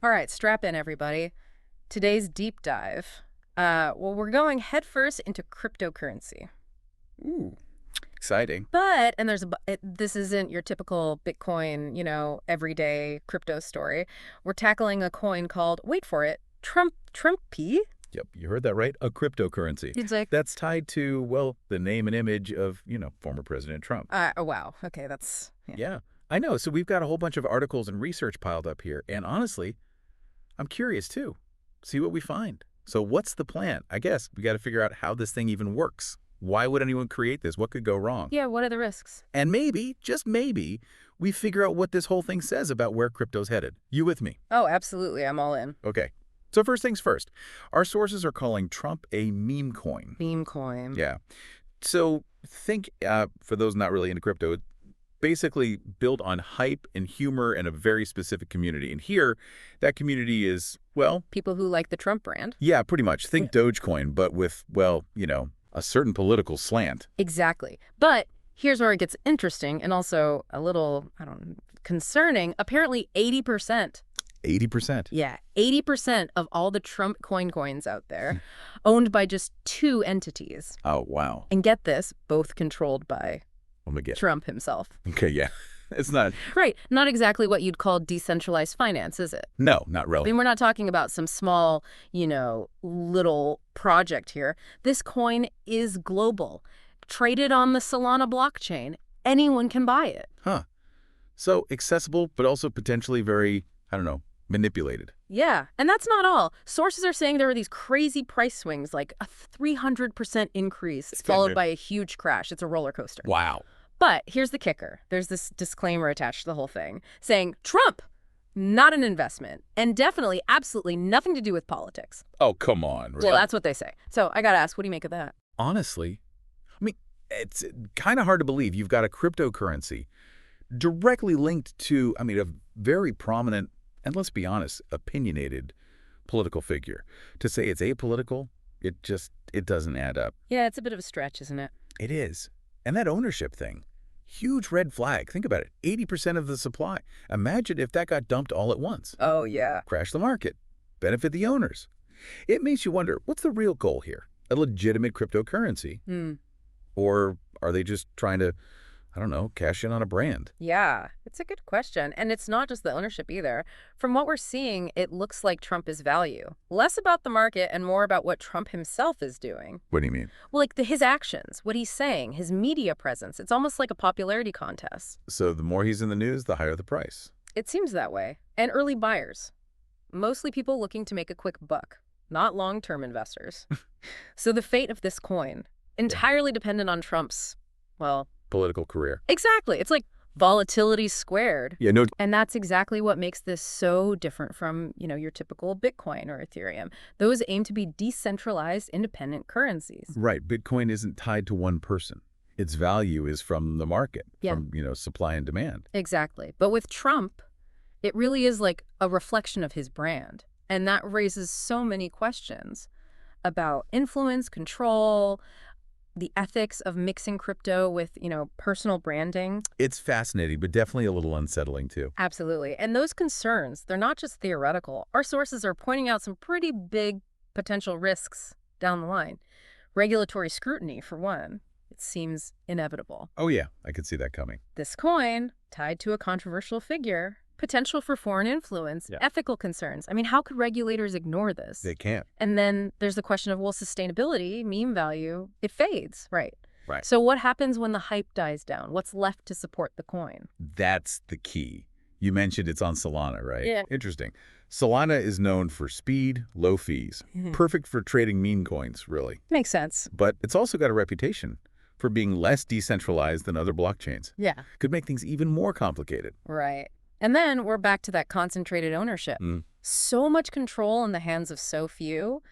All right, strap in, everybody. Today's deep dive. We're going headfirst into cryptocurrency. Ooh, exciting. But, and this isn't your typical Bitcoin, everyday crypto story. We're tackling a coin called, wait for it, Trumpy. Yep, you heard that right. A cryptocurrency. It's like, That's tied to, well, the name and image of, former President Trump. oh, wow. Okay, that's, yeah. Yeah, I know. So we've got a whole bunch of articles and research piled up here. And honestly, I'm curious too. See what we find. So what's the plan? I guess we got to figure out how this thing even works. Why would anyone create this? What could go wrong? Yeah, what are the risks? And maybe, just maybe, we figure out what this whole thing says about where crypto's headed. You with me? Oh, absolutely. I'm all in. Okay. So first things first, our sources are calling Trump a meme coin. Meme coin. Yeah. So think, for those not really into crypto, it's basically built on hype and humor and a very specific community. And here, that community is, well, People who like the Trump brand. yeah, pretty much. Think Dogecoin, but with, well, a certain political slant. Exactly. But here's where it gets interesting and also a little, concerning. Apparently 80%. 80%. Yeah, 80% of all the Trump coins out there owned by just two entities. Oh, wow. And get this, both controlled by Let me get. Trump himself. Okay, yeah. It's not. Right. Not exactly what you'd call decentralized finance, is it? No, not I really. mean, we're not talking about some small, little project here. This coin is global, traded on the Solana blockchain. Anyone can buy it. Huh. So accessible, but also potentially very, I don't know, manipulated. Yeah, and that's not all. Sources are saying there are these crazy price swings, like a 300% increase followed by a huge crash. It's a roller coaster. Wow. But here's the kicker. There's this disclaimer attached to the whole thing saying, Trump, not an investment, and definitely, absolutely nothing to do with politics. Oh, come on. Well, that's what they say. So I got to ask, what do you make of that? Honestly, I mean, it's kind of hard to believe you've got a cryptocurrency directly linked to, a very prominent, and let's be honest, opinionated political figure. To say it's apolitical, it doesn't add up. Yeah, it's a bit of a stretch, isn't it? It is. And that ownership thing, huge red flag. Think about it, 80% of the supply. Imagine if that got dumped all at once. Oh, yeah. Crash the market, benefit the owners. It makes you wonder, what's the real goal here? A legitimate cryptocurrency? Or are they just trying to, I don't know, cash in on a brand? Yeah, it's a good question. And it's not just the ownership either. From what we're seeing, it looks like Trump is value. Less about the market and more about what Trump himself is doing. What do you mean? Well, like his actions, what he's saying, his media presence. It's almost like a popularity contest. So the more he's in the news, the higher the price. It seems that way. And early buyers. Mostly people looking to make a quick buck, not long-term investors. So the fate of this coin, entirely dependent on Trump's, well, Political career. exactly. It's like volatility squared. Yeah, no. And that's exactly what makes this so different from, your typical Bitcoin or Ethereum. Those aim to be decentralized, independent currencies. Right. Bitcoin isn't tied to one person. Its value is from the market, Yeah. from, supply and demand. Exactly. But with Trump, it really is like a reflection of his brand. And that raises so many questions about influence, control, the ethics of mixing crypto with, personal branding. It's fascinating, but definitely a little unsettling too. Absolutely. And those concerns, they're not just theoretical. Our sources are pointing out some pretty big potential risks down the line. Regulatory scrutiny, for one. It seems inevitable. Oh yeah, I could see that coming. This coin, tied to a controversial figure, potential for foreign influence, Yeah. ethical concerns. I mean, how could regulators ignore this? They can't. And then there's the question of, well, sustainability, meme value, it fades, right? Right. So what happens when the hype dies down? What's left to support the coin? That's the key. You mentioned it's on Solana, right? Yeah. Interesting. Solana is known for speed, low fees. Perfect for trading meme coins, really. Makes sense. But it's also got a reputation for being less decentralized than other blockchains. Yeah. Could make things even more complicated. Right. And then we're back to that concentrated ownership. So much control in the hands of so few.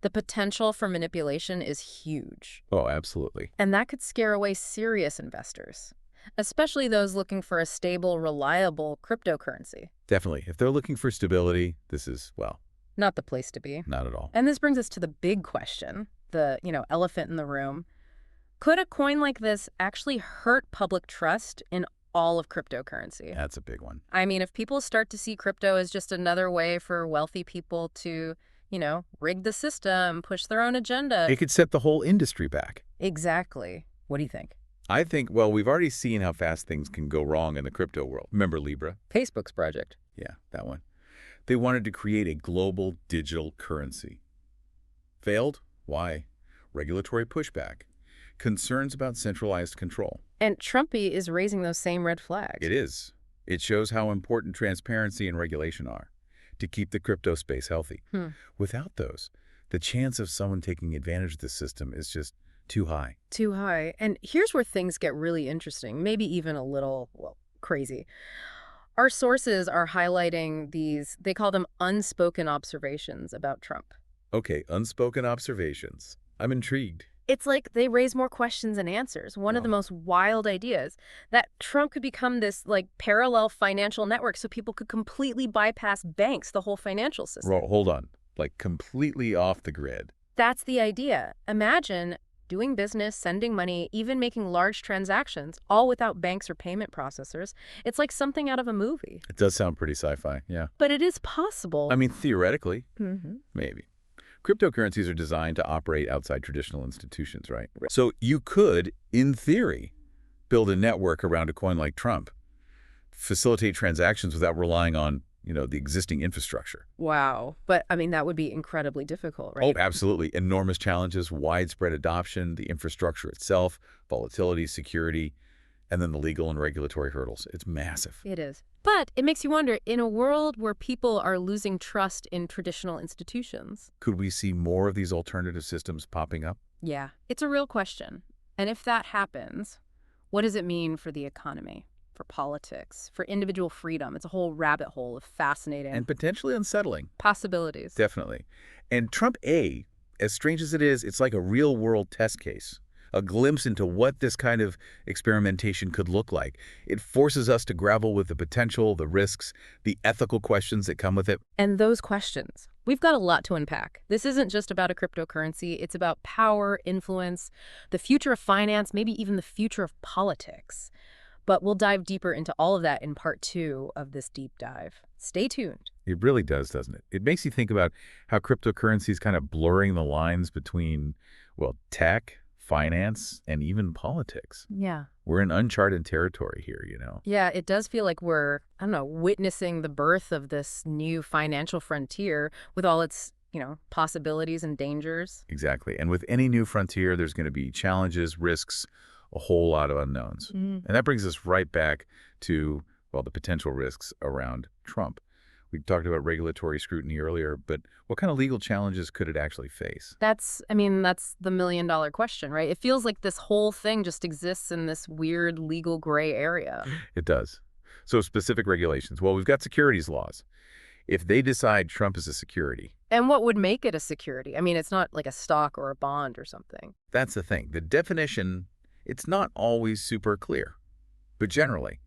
The potential for manipulation is huge. Oh, absolutely. And that could scare away serious investors, especially those looking for a stable, reliable cryptocurrency. Definitely. If they're looking for stability, this is, well, Not the place to be. not at all. And this brings us to the big question, the, elephant in the room. Could a coin like this actually hurt public trust in all of cryptocurrency. That's a big one. I mean, if people start to see crypto as just another way for wealthy people to, rig the system, push their own agenda. It could set the whole industry back. Exactly. What do you think? I think, well, we've already seen how fast things can go wrong in the crypto world. Remember Libra? Facebook's project. Yeah, that one. They wanted to create a global digital currency. Failed? Why? Regulatory pushback. Concerns about centralized control. And Trumpy is raising those same red flags. It is. It shows how important transparency and regulation are to keep the crypto space healthy. Without those, the chance of someone taking advantage of the system is just too high. Too high. And here's where things get really interesting, maybe even a little, crazy. Our sources are highlighting these, they call them unspoken observations about Trump. Okay, unspoken observations. I'm intrigued. It's like they raise more questions than answers. One of the most wild ideas, that Trump could become this parallel financial network so people could completely bypass banks, the whole financial system. Hold on. Like completely off the grid. That's the idea. Imagine doing business, sending money, even making large transactions, all without banks or payment processors. It's like something out of a movie. It does sound pretty sci-fi, yeah. But it is possible. I mean, theoretically, Mm-hmm. maybe. Cryptocurrencies are designed to operate outside traditional institutions, right? So you could, in theory, build a network around a coin like Trump, facilitate transactions without relying on, the existing infrastructure. Wow. But, I mean, that would be incredibly difficult, right? Oh, absolutely. Enormous challenges, widespread adoption, the infrastructure itself, volatility, security, and then the legal and regulatory hurdles. It's massive. It is. But it makes you wonder, in a world where people are losing trust in traditional institutions. Could we see more of these alternative systems popping up? Yeah, it's a real question. And if that happens, what does it mean for the economy, for politics, for individual freedom? It's a whole rabbit hole of fascinating And potentially unsettling. possibilities. Definitely. And Trump A, as strange as it is, it's like a real-world test case, a glimpse into what this kind of experimentation could look like. It forces us to grapple with the potential, the risks, the ethical questions that come with it. And those questions, we've got a lot to unpack. This isn't just about a cryptocurrency. It's about power, influence, the future of finance, maybe even the future of politics. But we'll dive deeper into all of that in part 2 of this deep dive. Stay tuned. It really does, doesn't it? It makes you think about how cryptocurrency is kind of blurring the lines between, tech, finance, and even politics. Yeah. We're in uncharted territory here, Yeah, it does feel like we're, witnessing the birth of this new financial frontier with all its, possibilities and dangers. Exactly. And with any new frontier, there's going to be challenges, risks, a whole lot of unknowns. And that brings us right back to, the potential risks around Trump. We talked about regulatory scrutiny earlier, but what kind of legal challenges could it actually face? That's the million-dollar question, right? It feels like this whole thing just exists in this weird legal gray area. It does. So specific regulations. Well, we've got securities laws. If they decide Trump is a security. And what would make it a security? I mean, it's not like a stock or a bond or something. That's the thing. The definition, it's not always super clear. But generally,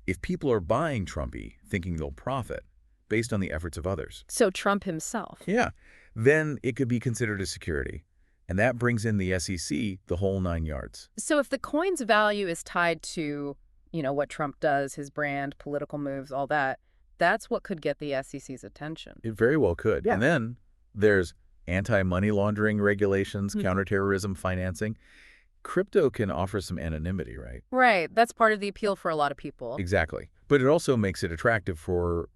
if people are buying Trumpy thinking they'll profit based on the efforts of others. So Trump himself. Yeah. Then it could be considered a security. And that brings in the SEC the whole 9 yards. So if the coin's value is tied to, what Trump does, his brand, political moves, all that, that's what could get the SEC's attention. It very well could. Yeah. And then there's anti-money laundering regulations, counterterrorism financing. Crypto can offer some anonymity, right? Right. That's part of the appeal for a lot of people. Exactly. But it also makes it attractive for,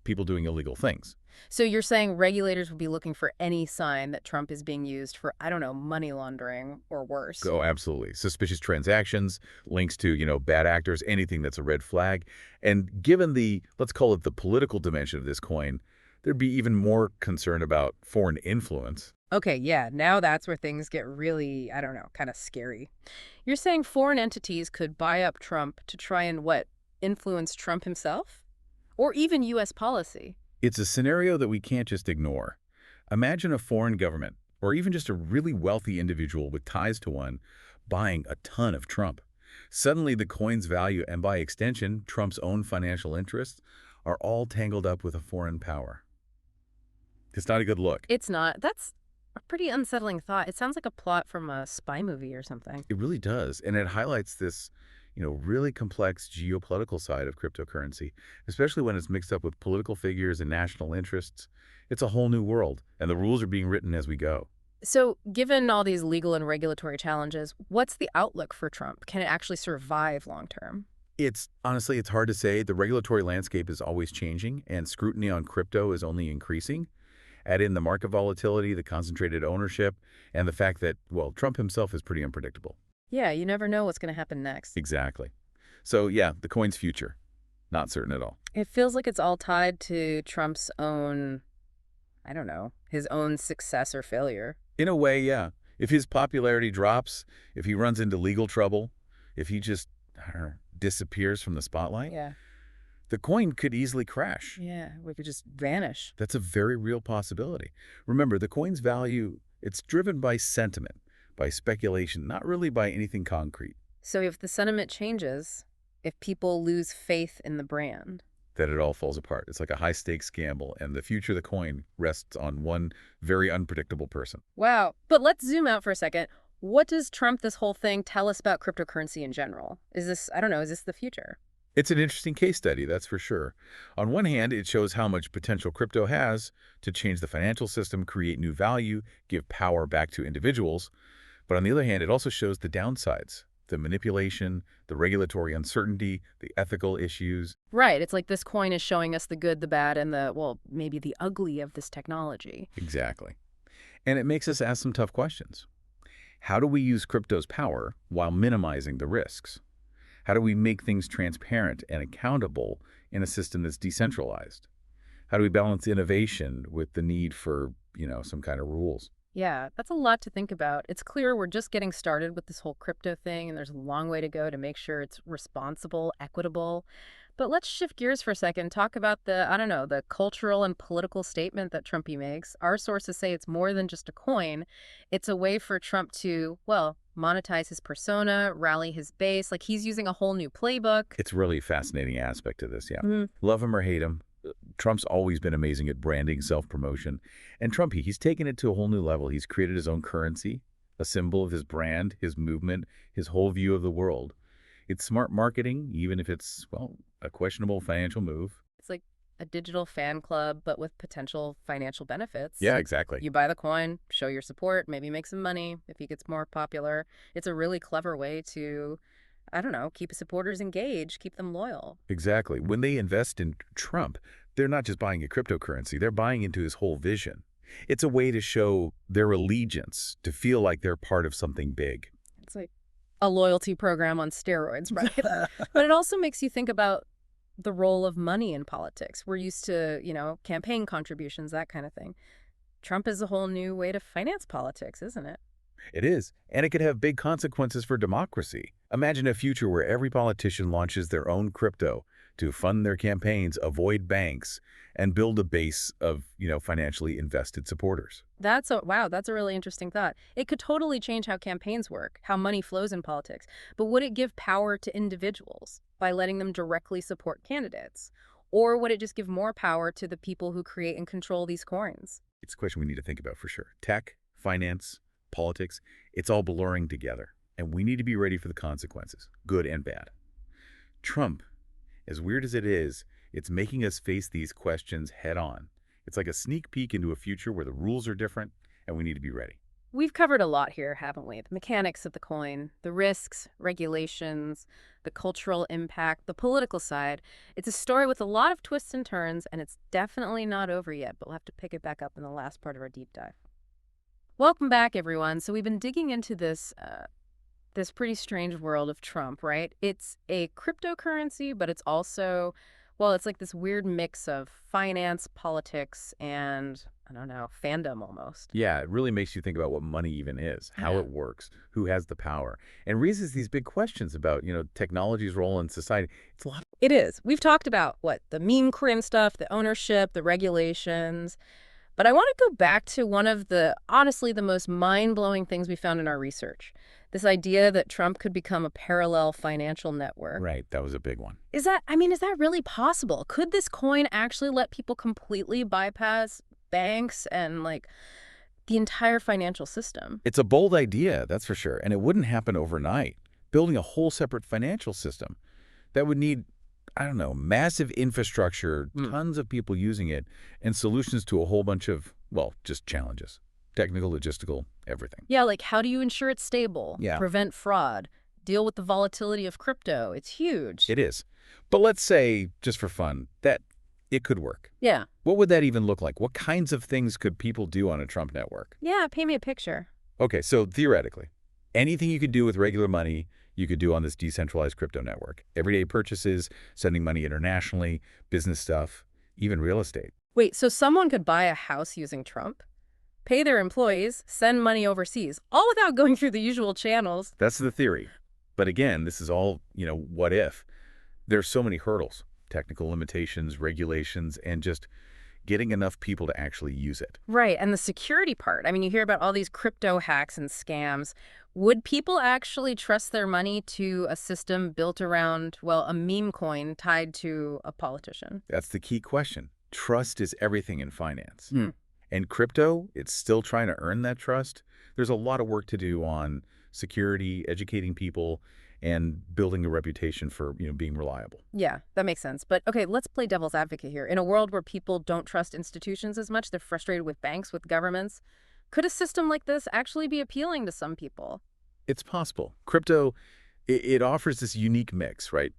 people doing illegal things. So you're saying regulators will be looking for any sign that Trump is being used for, money laundering or worse. Oh, absolutely. Suspicious transactions, links to, bad actors, anything that's a red flag. And given the, let's call it the political dimension of this coin, there'd be even more concern about foreign influence. Okay, yeah, now that's where things get really, kind of scary. You're saying foreign entities could buy up Trump to try and, influence Trump himself? Or even U.S. policy? It's a scenario that we can't just ignore. Imagine a foreign government, or even just a really wealthy individual with ties to one, buying a ton of Trump. Suddenly the coin's value, and by extension, Trump's own financial interests, are all tangled up with a foreign power. It's not a good look. It's not. That's a pretty unsettling thought. It sounds like a plot from a spy movie or something. It really does. And it highlights this, really complex geopolitical side of cryptocurrency, especially when it's mixed up with political figures and national interests. It's a whole new world, and the rules are being written as we go. So, given all these legal and regulatory challenges, what's the outlook for Trump? Can it actually survive long term? It's hard to say. The regulatory landscape is always changing, and scrutiny on crypto is only increasing. Add in the market volatility, the concentrated ownership, and the fact that, well, Trump himself is pretty unpredictable. Yeah, you never know what's going to happen next. Exactly. So yeah, the coin's future, not certain at all. It feels like it's all tied to Trump's own, I don't know, his own success or failure. In a way, yeah. If his popularity drops, if he runs into legal trouble, if he just I don't know, disappears from the spotlight, Yeah. the coin could easily crash. Yeah, we could just vanish. That's a very real possibility. Remember, the coin's value, it's driven by sentiment, by speculation, not really by anything concrete. So if the sentiment changes, if people lose faith in the brand. That it all falls apart. It's like a high-stakes gamble, and the future of the coin rests on one very unpredictable person. Wow. But let's zoom out for a second. What does Trump, this whole thing, tell us about cryptocurrency in general? Is this, I don't know, is this the future? It's an interesting case study, that's for sure. On one hand, it shows how much potential crypto has to change the financial system, create new value, give power back to individuals. But on the other hand, it also shows the downsides, the manipulation, the regulatory uncertainty, the ethical issues. Right. It's like this coin is showing us the good, the bad, and the, well, maybe the ugly of this technology. Exactly. And it makes us ask some tough questions. How do we use crypto's power while minimizing the risks? How do we make things transparent and accountable in a system that's decentralized? How do we balance innovation with the need for, some kind of rules? Yeah, that's a lot to think about. It's clear we're just getting started with this whole crypto thing, and there's a long way to go to make sure it's responsible, equitable. But let's shift gears for a second, talk about the, I don't know, the cultural and political statement that Trumpy makes. Our sources say it's more than just a coin. It's a way for Trump to, well, monetize his persona, rally his base. Like he's using a whole new playbook. It's really a fascinating aspect to this, yeah. Mhm. Love him or hate him, Trump's always been amazing at branding, self-promotion. And Trumpy, he's taken it to a whole new level. He's created his own currency, a symbol of his brand, his movement, his whole view of the world. It's smart marketing, even if it's, well, a questionable financial move. It's like a digital fan club, but with potential financial benefits. Yeah, exactly. You buy the coin, show your support, maybe make some money if he gets more popular. It's a really clever way to, I don't know, keep his supporters engaged, keep them loyal. Exactly. When they invest in Trump, they're not just buying a cryptocurrency, they're buying into his whole vision. It's a way to show their allegiance, to feel like they're part of something big. It's like a loyalty program on steroids, right? But it also makes you think about the role of money in politics. We're used to, campaign contributions, that kind of thing. Trump is a whole new way to finance politics, isn't it? It is, and it could have big consequences for democracy. Imagine a future where every politician launches their own crypto to fund their campaigns, avoid banks, and build a base of, financially invested supporters. Wow, that's a really interesting thought. It could totally change how campaigns work, how money flows in politics. But would it give power to individuals by letting them directly support candidates? Or would it just give more power to the people who create and control these coins? It's a question we need to think about for sure. Tech, finance, politics, it's all blurring together, and we need to be ready for the consequences, good and bad. Trump, as weird as it is, it's making us face these questions head on. It's like a sneak peek into a future where the rules are different, and we need to be ready. We've covered a lot here, haven't we? The mechanics of the coin, the risks, regulations, the cultural impact, the political side. It's a story with a lot of twists and turns, and it's definitely not over yet, but we'll have to pick it back up in the last part of our deep dive. Welcome back, everyone. So we've been digging into this pretty strange world of Trump, right? It's a cryptocurrency, but it's also, well, it's like this weird mix of finance, politics, and, I don't know, fandom almost. Yeah, it really makes you think about what money even is, how Yeah. it works, who has the power, and raises these big questions about, technology's role in society. It's a lot. It is. We've talked about, the meme coin stuff, the ownership, the regulations. But I want to go back to one of honestly, the most mind-blowing things we found in our research. This idea that Trump could become a parallel financial network. Right, that was a big one. Is that really possible? Could this coin actually let people completely bypass banks and, the entire financial system? It's a bold idea, that's for sure, and it wouldn't happen overnight. building a whole separate financial system that would need, I don't know, massive infrastructure, tons of people using it, and solutions to a whole bunch of, well, just challenges. Technical, logistical, everything. Yeah, like how do you ensure it's stable? Yeah. Prevent fraud? Deal with the volatility of crypto? It's huge. It is. But let's say, just for fun, that it could work. Yeah. What would that even look like? What kinds of things could people do on a Trump network? Yeah, paint me a picture. Okay, so theoretically, anything you could do with regular money, you could do on this decentralized crypto network. Everyday purchases, sending money internationally, business stuff, even real estate. Wait, so someone could buy a house using Trump, pay their employees, send money overseas, all without going through the usual channels? That's the theory. But again, this is all, what if? There's so many hurdles, technical limitations, regulations, and just getting enough people to actually use it. Right, and the security part. I mean, you hear about all these crypto hacks and scams. Would people actually trust their money to a system built around, well, a meme coin tied to a politician? That's the key question. Trust is everything in finance. And crypto, it's still trying to earn that trust. There's a lot of work to do on security, educating people, and building a reputation for, being reliable. Yeah, that makes sense. But okay, let's play devil's advocate here. In a world where people don't trust institutions as much, they're frustrated with banks, with governments, could a system like this actually be appealing to some people? It's possible. Crypto, it offers this unique mix, right?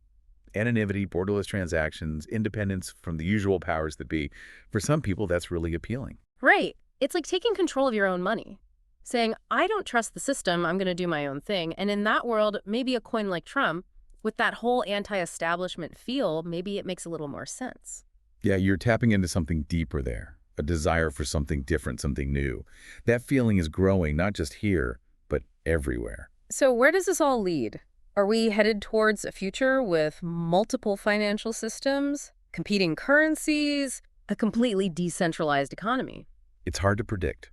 Anonymity, borderless transactions, independence from the usual powers that be. For some people, that's really appealing. Right. It's like taking control of your own money. Saying, I don't trust the system, I'm going to do my own thing. And in that world, maybe a coin like Trump, with that whole anti-establishment feel, maybe it makes a little more sense. Yeah, you're tapping into something deeper there, a desire for something different, something new. That feeling is growing not just here, but everywhere. So where does this all lead? Are we headed towards a future with multiple financial systems, competing currencies, a completely decentralized economy? It's hard to predict.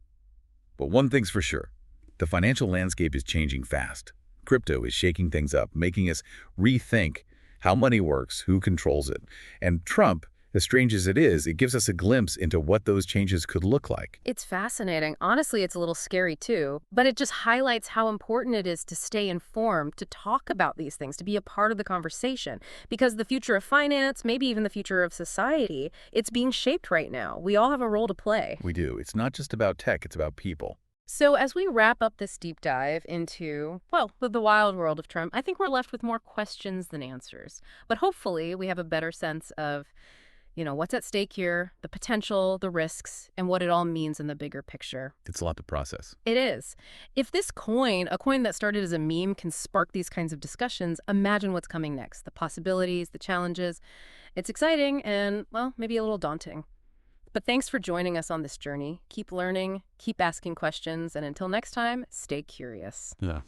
But one thing's for sure, the financial landscape is changing fast. Crypto is shaking things up, making us rethink how money works, who controls it. And Trump, as strange as it is, it gives us a glimpse into what those changes could look like. It's fascinating. Honestly, it's a little scary too, but it just highlights how important it is to stay informed, to talk about these things, to be a part of the conversation. Because the future of finance, maybe even the future of society, it's being shaped right now. We all have a role to play. We do. It's not just about tech, it's about people. So as we wrap up this deep dive into, well, the wild world of Trump, I think we're left with more questions than answers. But hopefully we have a better sense of what's at stake here, the potential, the risks, and what it all means in the bigger picture. It's a lot to process. It is. If this coin, a coin that started as a meme, can spark these kinds of discussions, imagine what's coming next, the possibilities, the challenges. It's exciting and, well, maybe a little daunting. But thanks for joining us on this journey. Keep learning, keep asking questions, and until next time, stay curious. Yeah.